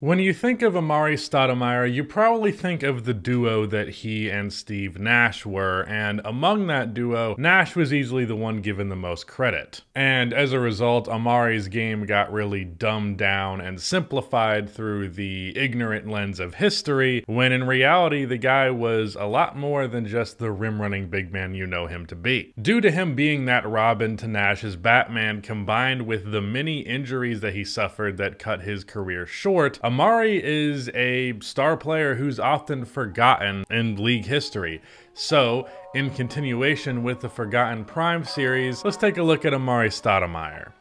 When you think of Amar'e Stoudemire, you probably think of the duo that he and Steve Nash were, and among that duo, Nash was easily the one given the most credit. And as a result, Amar'e's game got really dumbed down and simplified through the ignorant lens of history, when in reality, the guy was a lot more than just the rim-running big man you know him to be. Due to him being that Robin to Nash's Batman, combined with the many injuries that he suffered that cut his career short, Amar'e is a star player who's often forgotten in league history. So, in continuation with the Forgotten Prime series, let's take a look at Amar'e Stoudemire.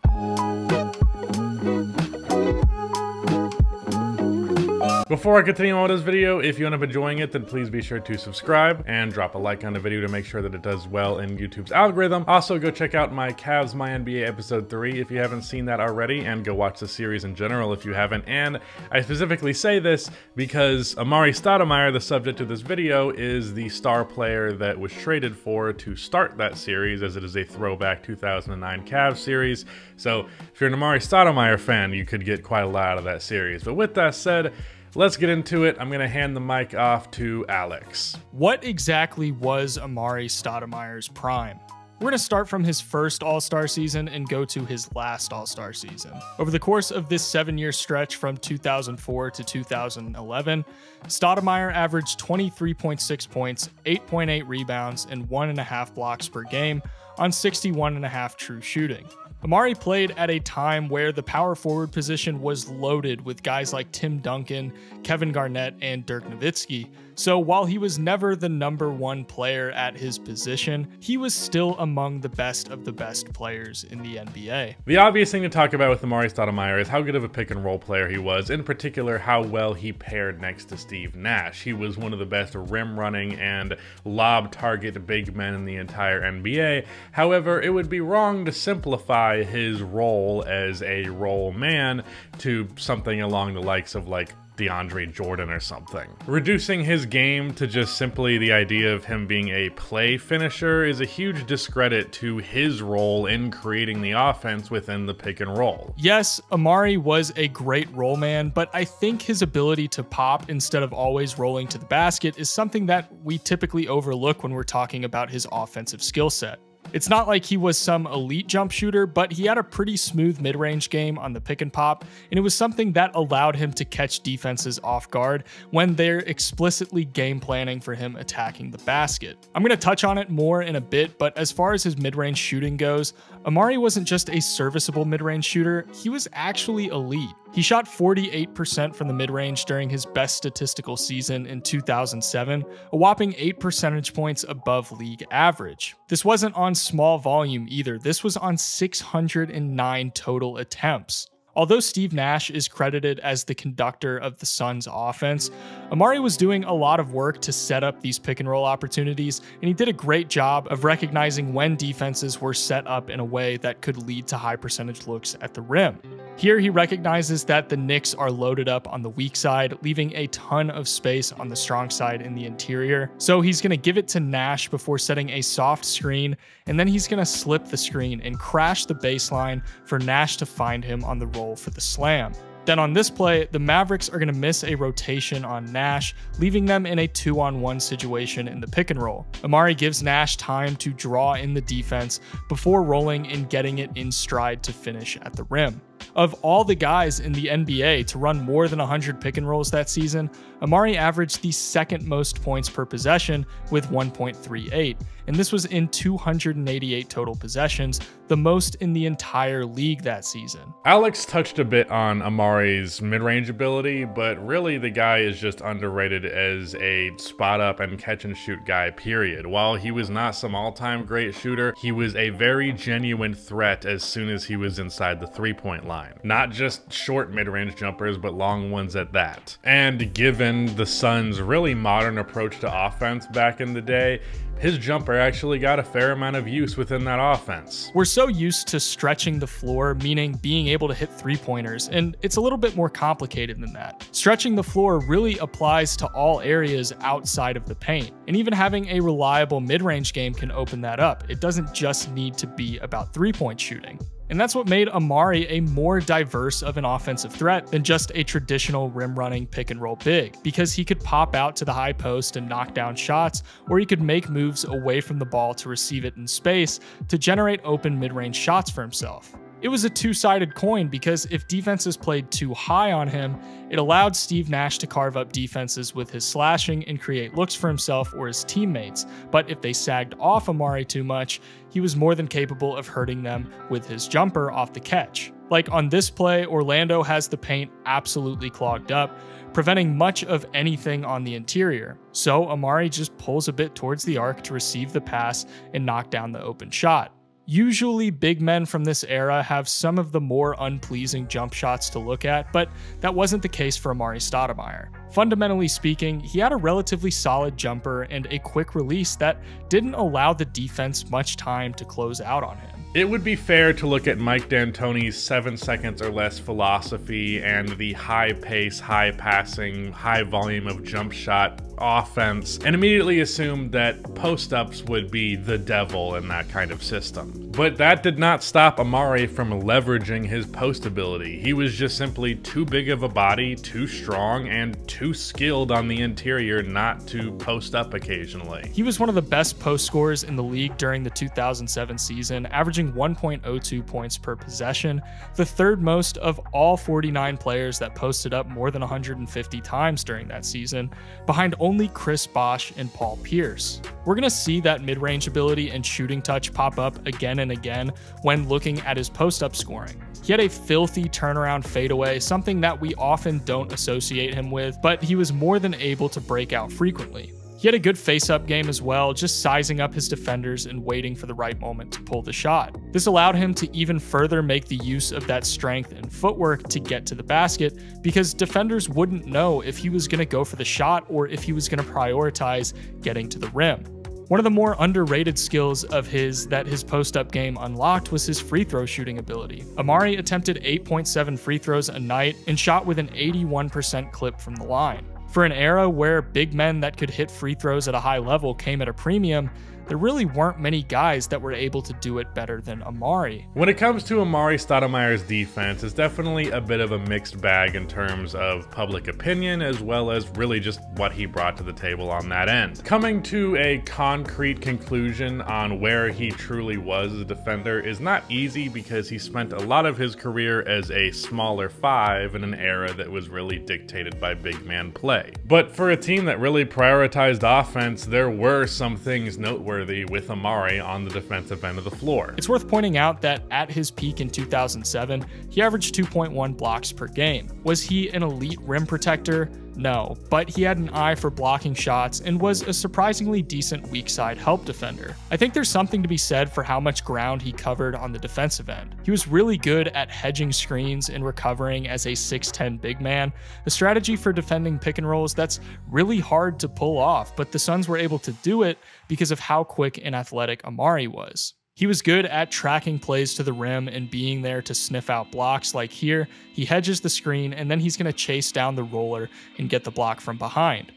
Before I continue on with this video, if you end up enjoying it, then please be sure to subscribe and drop a like on the video to make sure that it does well in YouTube's algorithm. Also, go check out my Cavs My NBA episode 3 if you haven't seen that already, and go watch the series in general if you haven't. And I specifically say this because Amar'e Stoudemire, the subject of this video, is the star player that was traded for to start that series, as it is a throwback 2009 Cavs series. So if you're an Amar'e Stoudemire fan, you could get quite a lot out of that series. But with that said, let's get into it. I'm going to hand the mic off to Alex. What exactly was Amar'e Stoudemire's prime? We're going to start from his first All-Star season and go to his last All-Star season. Over the course of this 7-year stretch from 2004 to 2011, Stoudemire averaged 23.6 points, 8.8 rebounds, and 1.5 blocks per game on 61.5% true shooting. Amar'e played at a time where the power forward position was loaded with guys like Tim Duncan, Kevin Garnett, and Dirk Nowitzki. So while he was never the #1 player at his position, he was still among the best of the best players in the NBA. The obvious thing to talk about with Amar'e Stoudemire is how good of a pick and roll player he was, in particular how well he paired next to Steve Nash. He was one of the best rim running and lob target big men in the entire NBA. However, it would be wrong to simplify his role as a role man to something along the likes of like DeAndre Jordan or something. Reducing his game to just simply the idea of him being a play finisher is a huge discredit to his role in creating the offense within the pick and roll. Yes, Amar'e was a great roll man, but I think his ability to pop instead of always rolling to the basket is something that we typically overlook when we're talking about his offensive skill set. It's not like he was some elite jump shooter, but he had a pretty smooth mid-range game on the pick and pop, and it was something that allowed him to catch defenses off guard when they're explicitly game planning for him attacking the basket. I'm going to touch on it more in a bit, but as far as his mid-range shooting goes, Amar'e wasn't just a serviceable mid-range shooter, he was actually elite. He shot 48% from the mid-range during his best statistical season in 2007, a whopping 8 percentage points above league average. This wasn't on small volume either, this was on 609 total attempts. Although Steve Nash is credited as the conductor of the Suns' offense, Amar'e was doing a lot of work to set up these pick and roll opportunities, and he did a great job of recognizing when defenses were set up in a way that could lead to high percentage looks at the rim. Here he recognizes that the Knicks are loaded up on the weak side, leaving a ton of space on the strong side in the interior. So he's going to give it to Nash before setting a soft screen, and then he's going to slip the screen and crash the baseline for Nash to find him on the roll for the slam. Then on this play, the Mavericks are going to miss a rotation on Nash, leaving them in a 2-on-1 situation in the pick and roll. Amar'e gives Nash time to draw in the defense before rolling and getting it in stride to finish at the rim. Of all the guys in the NBA to run more than 100 pick and rolls that season, Amar'e averaged the second most points per possession with 1.38, and this was in 288 total possessions, the most in the entire league that season. Alex touched a bit on Amar'e's mid-range ability, but really the guy is just underrated as a spot-up and catch-and-shoot guy, period. While he was not some all-time great shooter, he was a very genuine threat as soon as he was inside the three-point line. Not just short mid-range jumpers, but long ones at that. And given the Suns' really modern approach to offense back in the day, his jumper actually got a fair amount of use within that offense. We're so used to stretching the floor, meaning being able to hit three-pointers, and it's a little bit more complicated than that. Stretching the floor really applies to all areas outside of the paint, and even having a reliable mid-range game can open that up. It doesn't just need to be about three-point shooting. And that's what made Amar'e a more diverse of an offensive threat than just a traditional rim-running pick-and-roll big, because he could pop out to the high post and knock down shots, or he could make moves away from the ball to receive it in space to generate open mid-range shots for himself. It was a two-sided coin because if defenses played too high on him, it allowed Steve Nash to carve up defenses with his slashing and create looks for himself or his teammates. But if they sagged off Amar'e too much, he was more than capable of hurting them with his jumper off the catch. Like on this play, Orlando has the paint absolutely clogged up, preventing much of anything on the interior. So Amar'e just pulls a bit towards the arc to receive the pass and knock down the open shot. Usually, big men from this era have some of the more unpleasing jump shots to look at, but that wasn't the case for Amar'e Stoudemire. Fundamentally speaking, he had a relatively solid jumper and a quick release that didn't allow the defense much time to close out on him. It would be fair to look at Mike D'Antoni's 7 seconds or less philosophy and the high pace, high passing, high volume of jump shot offense and immediately assume that post-ups would be the devil in that kind of system. But that did not stop Amar'e from leveraging his post ability. He was just simply too big of a body, too strong, and too skilled on the interior not to post up occasionally. He was one of the best post scorers in the league during the 2007 season, averaging 1.02 points per possession, the third most of all 49 players that posted up more than 150 times during that season, behind only Chris Bosh and Paul Pierce. We're going to see that mid-range ability and shooting touch pop up again and again when looking at his post-up scoring. He had a filthy turnaround fadeaway, something that we often don't associate him with, but he was more than able to break out frequently. He had a good face-up game as well, just sizing up his defenders and waiting for the right moment to pull the shot. This allowed him to even further make the use of that strength and footwork to get to the basket, because defenders wouldn't know if he was going to go for the shot or if he was going to prioritize getting to the rim. One of the more underrated skills of his that his post-up game unlocked was his free throw shooting ability. Amar'e attempted 8.7 free throws a night and shot with an 81% clip from the line. For an era where big men that could hit free throws at a high level came at a premium, there really weren't many guys that were able to do it better than Amar'e. When it comes to Amar'e Stoudemire's defense, it's definitely a bit of a mixed bag in terms of public opinion as well as really just what he brought to the table on that end. Coming to a concrete conclusion on where he truly was as a defender is not easy because he spent a lot of his career as a smaller five in an era that was really dictated by big man play. But for a team that really prioritized offense, there were some things noteworthy with Amar'e on the defensive end of the floor. It's worth pointing out that at his peak in 2007, he averaged 2.1 blocks per game. Was he an elite rim protector? No, but he had an eye for blocking shots and was a surprisingly decent weak side help defender. I think there's something to be said for how much ground he covered on the defensive end. He was really good at hedging screens and recovering as a 6'10 big man, a strategy for defending pick and rolls that's really hard to pull off, but the Suns were able to do it because of how quick and athletic Amar'e was. He was good at tracking plays to the rim and being there to sniff out blocks. Like here, he hedges the screen and then he's going to chase down the roller and get the block from behind.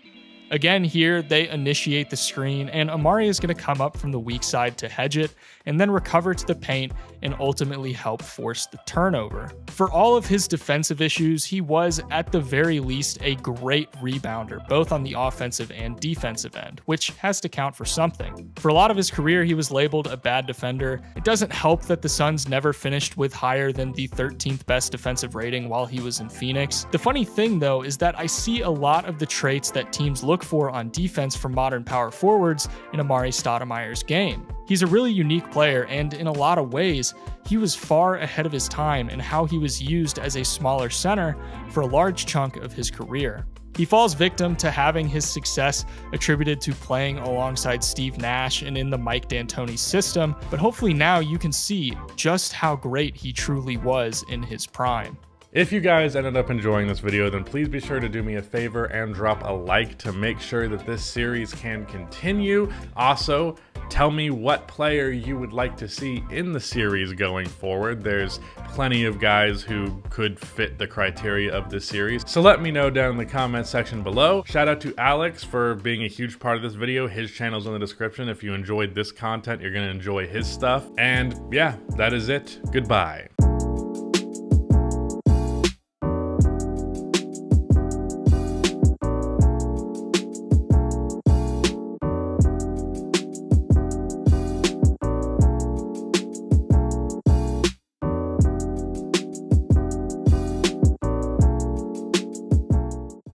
Again, here they initiate the screen and Amar'e is going to come up from the weak side to hedge it and then recover to the paint and ultimately help force the turnover. For all of his defensive issues, he was at the very least a great rebounder, both on the offensive and defensive end, which has to count for something. For a lot of his career, he was labeled a bad defender. It doesn't help that the Suns never finished with higher than the 13th best defensive rating while he was in Phoenix. The funny thing though is that I see a lot of the traits that teams look for on defense from modern power forwards in Amar'e Stoudemire's game. He's a really unique player, and in a lot of ways, he was far ahead of his time in how he was used as a smaller center for a large chunk of his career. He falls victim to having his success attributed to playing alongside Steve Nash and in the Mike D'Antoni system, but hopefully now you can see just how great he truly was in his prime. If you guys ended up enjoying this video, then please be sure to do me a favor and drop a like to make sure that this series can continue. Also, Tell me what player you would like to see in the series going forward. There's plenty of guys who could fit the criteria of this series, so let me know down in the comment section below. Shout out to Alex for being a huge part of this video. His channel's in the description. If you enjoyed this content, you're gonna enjoy his stuff. And yeah, that is it. Goodbye.